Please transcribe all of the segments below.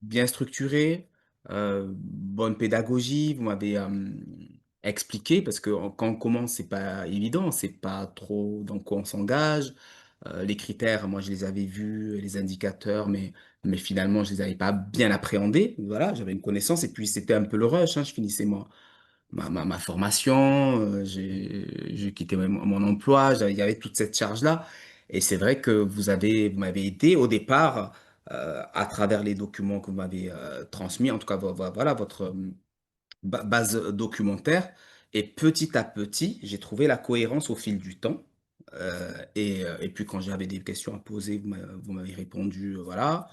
bien structuré, bonne pédagogie. Vous m'avez expliqué parce que quand on commence, c'est pas évident, c'est pas trop dans quoi on s'engage. Les critères, moi, je les avais vus, les indicateurs, mais finalement, je les avais pas bien appréhendés. Voilà, j'avais une connaissance et puis c'était un peu le rush. Hein, je finissais ma formation, j'ai quitté mon emploi, il y avait toute cette charge-là. Et c'est vrai que vous m'avez aidé au départ à travers les documents que vous m'avez transmis, en tout cas, voilà, votre base documentaire. Et petit à petit, j'ai trouvé la cohérence au fil du temps. Et puis quand j'avais des questions à poser, vous m'avez répondu, voilà.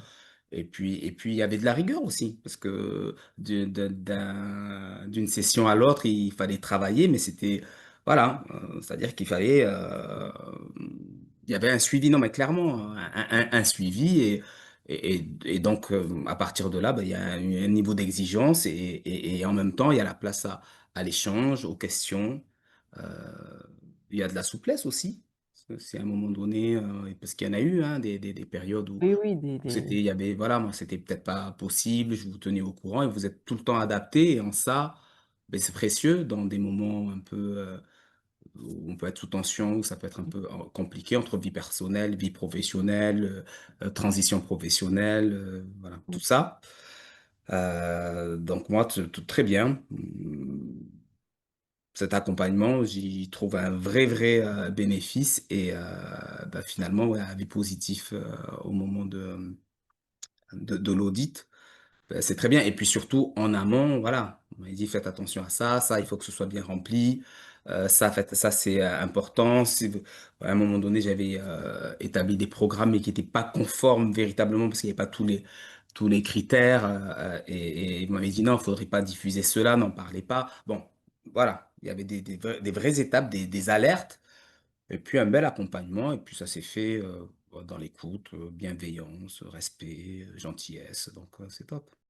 Et puis, il y avait de la rigueur aussi, parce que d'une session à l'autre, il fallait travailler, mais c'était, voilà, c'est-à-dire qu'il fallait, il y avait un suivi, non, mais clairement, un suivi, et donc, à partir de là, ben, il y a un niveau d'exigence, et en même temps, il y a la place à l'échange, aux questions, euh, il y a de la souplesse aussi, parce que c'est à un moment donné, parce qu'il y en a eu, hein, des périodes où Oui, oui, c'était, il y avait, voilà, moi, c'était peut-être pas possible, je vous tenais au courant et vous êtes tout le temps adapté. Et en ça, ben, c'est précieux dans des moments un peu où on peut être sous tension, où ça peut être un peu compliqué entre vie personnelle, vie professionnelle, transition professionnelle, voilà, tout ça. Donc moi, très bien. Cet accompagnement, j'y trouve un vrai bénéfice et ben, finalement, ouais, avis positif au moment de l'audit. Ben, c'est très bien. Et puis surtout, en amont, voilà, on m'a dit faites attention à ça, ça, il faut que ce soit bien rempli. Ça c'est important. À un moment donné, j'avais établi des programmes, mais qui n'étaient pas conformes véritablement parce qu'il n'y avait pas tous les critères. Et il m'avait dit non, il faudrait pas diffuser cela, n'en parlez pas. Bon, voilà, il y avait des vraies étapes, des alertes. Et puis un bel accompagnement, et puis ça s'est fait dans l'écoute, bienveillance, respect, gentillesse, donc c'est top.